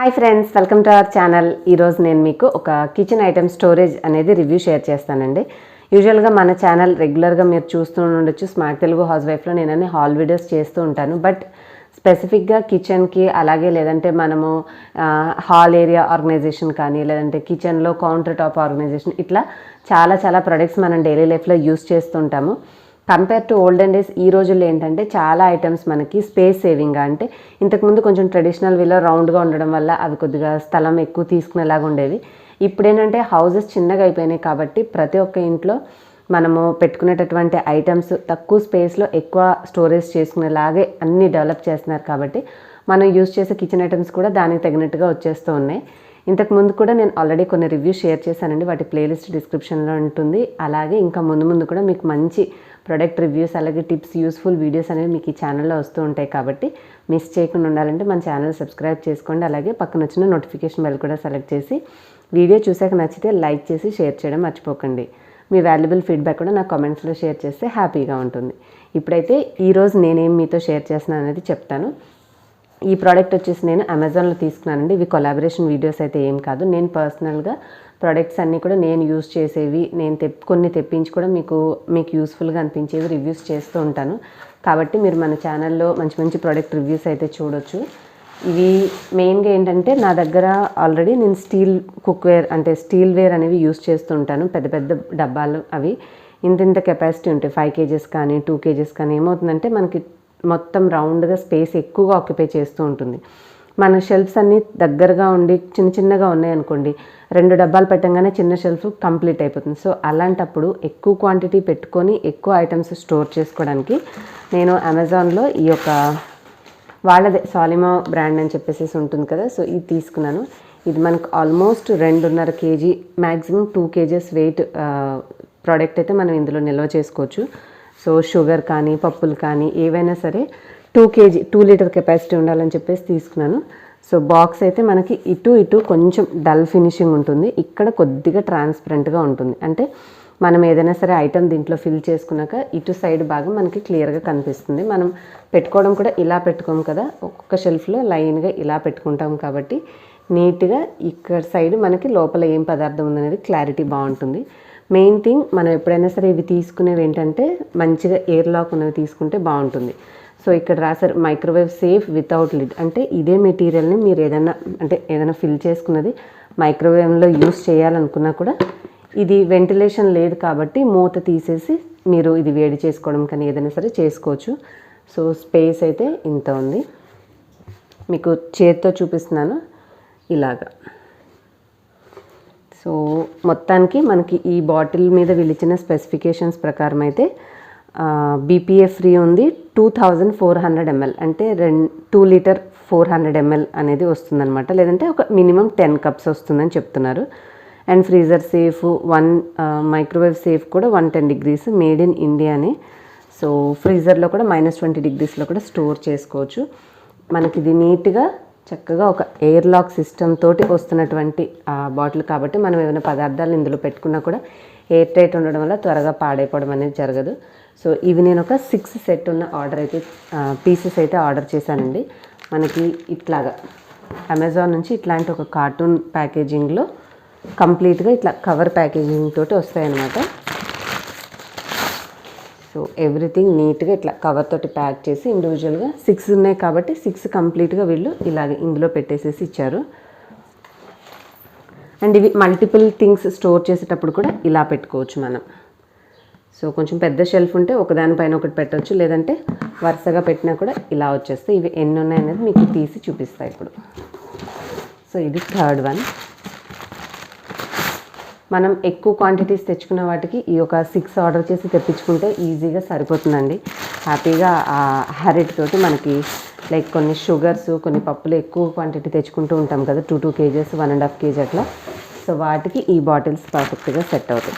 Hi friends, welcome to our channel. ఈరోజు నేను మీకు ఒక కిచెన్ ఐటమ్ స్టోరేజ్ అనేది రివ్యూ షేర్ చేస్తానండి. యూజువల్గా మన ఛానల్ రెగ్యులర్గా మీరు చూస్తూ ఉండొచ్చు. స్మార్ట్ తెలుగు హౌస్ వైఫ్లో నేను అన్ని హాల్ వీడియోస్ చేస్తూ ఉంటాను. బట్ స్పెసిఫిక్గా కిచెన్కి, అలాగే లేదంటే మనము హాల్ ఏరియా ఆర్గనైజేషన్ కానీ, లేదంటే కిచెన్లో కౌంటర్ టాప్ ఆర్గనైజేషన్, ఇట్లా చాలా ప్రొడక్ట్స్ మనం డైలీ లైఫ్లో యూస్ చేస్తుంటాము. కంపేర్ టు ఓల్డెన్ డేస్ ఈ రోజుల్లో ఏంటంటే చాలా ఐటమ్స్ మనకి స్పేస్ సేవింగ్గా, అంటే ఇంతకుముందు కొంచెం ట్రెడిషనల్ వేలో రౌండ్గా ఉండడం వల్ల అవి కొద్దిగా స్థలం ఎక్కువ తీసుకునేలాగా ఉండేవి. ఇప్పుడు ఏంటంటే హౌసెస్ చిన్నగా అయిపోయినాయి కాబట్టి ప్రతి ఒక్క ఇంట్లో మనము పెట్టుకునేటటువంటి ఐటమ్స్ తక్కువ స్పేస్లో ఎక్కువ స్టోరేజ్ చేసుకునేలాగే అన్నీ డెవలప్ చేస్తున్నారు. కాబట్టి మనం యూజ్ చేసే కిచెన్ ఐటమ్స్ కూడా దానికి తగినట్టుగా వచ్చేస్తూ ఉన్నాయి. ఇంతకుముందు కూడా నేను ఆల్రెడీ కొన్ని రివ్యూస్ షేర్ చేశానండి. వాటి ప్లేలిస్ట్ డిస్క్రిప్షన్లో ఉంటుంది. అలాగే ఇంకా ముందు కూడా మీకు మంచి ప్రొడక్ట్ రివ్యూస్, అలాగే టిప్స్, యూస్ఫుల్ వీడియోస్ అనేవి మీకు ఈ ఛానల్లో వస్తూ ఉంటాయి. కాబట్టి మిస్ చేయకుండా ఉండాలంటే మన ఛానల్ సబ్స్క్రైబ్ చేసుకోండి. అలాగే పక్కన వచ్చిన నోటిఫికేషన్ బెల్ కూడా సెలెక్ట్ చేసి వీడియో చూసాక నచ్చితే లైక్ చేసి షేర్ చేయడం మర్చిపోకండి. మీ వాల్యుబుల్ ఫీడ్బ్యాక్ కూడా నా కామెంట్స్లో షేర్ చేస్తే హ్యాపీగా ఉంటుంది. ఇప్పుడైతే ఈరోజు నేనేం మీతో షేర్ చేస్తున్నాను అనేది చెప్తాను. ఈ ప్రోడక్ట్ వచ్చేసి నేను అమెజాన్లో తీసుకున్నానండి. ఇవి కొలాబరేషన్ వీడియోస్ అయితే ఏం కాదు. నేను పర్సనల్గా ప్రోడక్ట్స్ అన్నీ కూడా నేను యూజ్ చేసేవి, నేను కొన్ని తెప్పించి కూడా మీకు యూస్ఫుల్గా అనిపించేవి రివ్యూస్ చేస్తూ ఉంటాను. కాబట్టి మీరు మన ఛానల్లో మంచి ప్రోడక్ట్ రివ్యూస్ అయితే చూడొచ్చు. ఇవి మెయిన్గా ఏంటంటే నా దగ్గర ఆల్రెడీ నేను స్టీల్ కుక్వేర్, అంటే స్టీల్ వేర్ అనేవి యూజ్ చేస్తూ ఉంటాను. పెద్ద డబ్బాలు అవి ఇంత కెపాసిటీ ఉంటాయి. 5 kgs కానీ 2 kgs కానీ. ఏమవుతుందంటే మనకి మొత్తం రౌండ్గా స్పేస్ ఎక్కువగా ఆక్యుపై చేస్తూ ఉంటుంది. మన షెల్ఫ్స్ అన్నీ దగ్గరగా ఉండి చిన్నగా ఉన్నాయనుకోండి, 2 డబ్బాలు పెట్టంగానే చిన్న షెల్ఫ్ కంప్లీట్ అయిపోతుంది. సో అలాంటప్పుడు ఎక్కువ క్వాంటిటీ పెట్టుకొని ఎక్కువ ఐటమ్స్ స్టోర్ చేసుకోవడానికి నేను అమెజాన్లో ఈ యొక్క వాళ్ళదే సాలిమా బ్రాండ్ అని చెప్పేసి ఉంటుంది కదా, సో ఇది తీసుకున్నాను. ఇది మనకు almost 2.5 kg, maximum 2 kgs weight product అయితే మనం ఇందులో నిల్వ చేసుకోవచ్చు. సో షుగర్ కానీ, పప్పులు కానీ, ఏవైనా సరే 2 లీటర్ కెపాసిటీ ఉండాలని చెప్పేసి తీసుకున్నాను. సో బాక్స్ అయితే మనకి ఇటు కొంచెం డల్ ఫినిషింగ్ ఉంటుంది. ఇక్కడ కొద్దిగా ట్రాన్స్పరెంట్గా ఉంటుంది. అంటే మనం ఏదైనా సరే ఐటమ్ దీంట్లో ఫిల్ చేసుకున్నాక ఇటు సైడ్ భాగం మనకి క్లియర్గా కనిపిస్తుంది. మనం పెట్టుకోవడం కూడా ఇలా పెట్టుకోము కదా, ఒక్కొక్క షెల్ఫ్లో లైన్గా ఇలా పెట్టుకుంటాం. కాబట్టి నీట్గా ఇక్కడ సైడ్ మనకి లోపల ఏం పదార్థం ఉందనేది క్లారిటీ బాగుంటుంది. మెయిన్ థింగ్, మనం ఎప్పుడైనా సరే ఇవి తీసుకునేవి ఏంటంటే మంచిగా ఎయిర్ లాక్ ఉన్నవి తీసుకుంటే బాగుంటుంది. సో ఇక్కడ రాశారు మైక్రోవేవ్ సేఫ్ వితౌట్ లిడ్. అంటే ఇదే మెటీరియల్ని మీరు ఏదైనా ఫిల్ చేసుకున్నది మైక్రోవేవ్లో యూస్ చేయాలనుకున్నా కూడా ఇది వెంటిలేషన్ లేదు కాబట్టి మూత తీసేసి మీరు ఇది వేడి చేసుకోవడం కానీ ఏదైనా సరే చేసుకోవచ్చు. సో స్పేస్ అయితే ఇంత ఉంది. మీకు చేతితో చూపిస్తున్నాను ఇలాగా. సో మొత్తానికి మనకి ఈ బాటిల్ మీద వీళ్ళిచ్చిన స్పెసిఫికేషన్స్ ప్రకారం అయితే BPA ఫ్రీ ఉంది. 2400 ml, అంటే 2 లీటర్ 400 ml అనేది వస్తుందన్నమాట. లేదంటే ఒక మినిమం 10 cups వస్తుందని చెప్తున్నారు. And freezer safe, microwave safe కూడా 110 degrees, మేడ్ ఇన్ ఇండియానే. సో ఫ్రీజర్లో కూడా -20 degreesలో కూడా స్టోర్ చేసుకోవచ్చు. మనకి ఇది నీట్గా చక్కగా ఒక ఎయిర్ లాక్ సిస్టమ్ తోటి వస్తున్నటువంటి బాటిల్ కాబట్టి మనం ఏమైనా పదార్థాలు ఇందులో పెట్టుకున్నా కూడా ఎయిర్ టైట్ ఉండడం వల్ల త్వరగా పాడైపోవడం అనేది జరగదు. సో ఇవి నేను ఒక 6 సెట్ ఉన్న పీసెస్ అయితే ఆర్డర్ చేశానండి. మనకి ఇట్లాగా అమెజాన్ నుంచి ఇట్లాంటి ఒక కార్టూన్ ప్యాకేజింగ్లో కంప్లీట్గా ఇట్లా కవర్ ప్యాకేజింగ్ తోటి వస్తాయన్నమాట. సో ఎవ్రీథింగ్ నీట్గా ఇట్లా కవర్ తోటి ప్యాక్ చేసి ఇండివిజువల్గా 6 ఉన్నాయి కాబట్టి 6 కంప్లీట్గా వీళ్ళు ఇలాగే ఇందులో పెట్టేసేసి ఇచ్చారు. అండ్ ఇవి మల్టిపుల్ థింగ్స్ స్టోర్ చేసేటప్పుడు కూడా ఇలా పెట్టుకోవచ్చు మనం. సో కొంచెం పెద్ద షెల్ఫ్ ఉంటే ఒకదానిపైన ఒకటి పెట్టవచ్చు, లేదంటే వరుసగా పెట్టినా కూడా ఇలా వచ్చేస్తాయి. ఇవి ఎన్ని ఉన్నాయనేది మీకు తీసి చూపిస్తాయి ఇప్పుడు. సో ఇది 3rd వన్. మనం ఎక్కువ క్వాంటిటీస్ తెచ్చుకున్న వాటికి ఈ ఒక 6 ఆర్డర్ చేసి తెప్పించుకుంటే ఈజీగా సరిపోతుందండి. హ్యాపీగా ఆ హ్యారెట్ తోటి మనకి లైక్ కొన్ని షుగర్స్, కొన్ని పప్పులు ఎక్కువ క్వాంటిటీ తెచ్చుకుంటూ ఉంటాం కదా, 2 kgs 1.5 kg అట్లా. సో వాటికి ఈ బాటిల్స్ పర్ఫెక్ట్గా సెట్ అవుతాయి.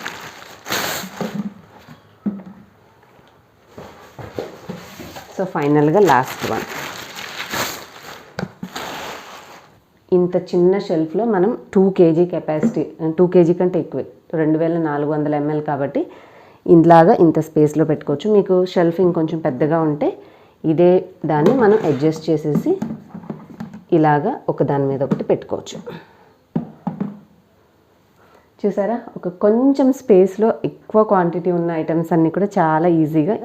సో ఫైనల్గా లాస్ట్ వన్. ఇంత చిన్న షెల్ఫ్లో మనం 2 kg కెపాసిటీ, 2 kg కంటే ఎక్కువే, 2400 ml కాబట్టి ఇలాగా ఇంత స్పేస్లో పెట్టుకోవచ్చు. మీకు షెల్ఫ్ ఇంకొంచెం పెద్దగా ఉంటే ఇదే దాన్ని మనం అడ్జస్ట్ చేసేసి ఇలాగా ఒకదాని మీద ఒకటి పెట్టుకోవచ్చు. చూసారా, ఒక కొంచెం స్పేస్లో ఎక్కువ క్వాంటిటీ ఉన్న ఐటమ్స్ అన్నీ కూడా చాలా ఈజీగా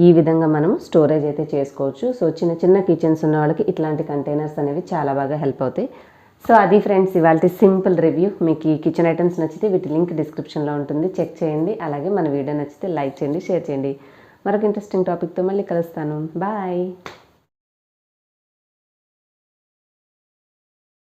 ఈ విధంగా మనం స్టోరేజ్ అయితే చేసుకోవచ్చు. సో చిన్న చిన్న కిచెన్స్ ఉన్న వాళ్ళకి ఇట్లాంటి కంటైనర్స్ అనేవి చాలా బాగా హెల్ప్ అవుతాయి. సో అది ఫ్రెండ్స్ ఇవాళ సింపుల్ రివ్యూ. మీకు ఈ కిచెన్ ఐటమ్స్ నచ్చితే వీటి లింక్ డిస్క్రిప్షన్లో ఉంటుంది, చెక్ చేయండి. అలాగే మన వీడియో నచ్చితే లైక్ చేయండి, షేర్ చేయండి. మరొక ఇంట్రెస్టింగ్ టాపిక్తో మళ్ళీ కలుస్తాను. బాయ్.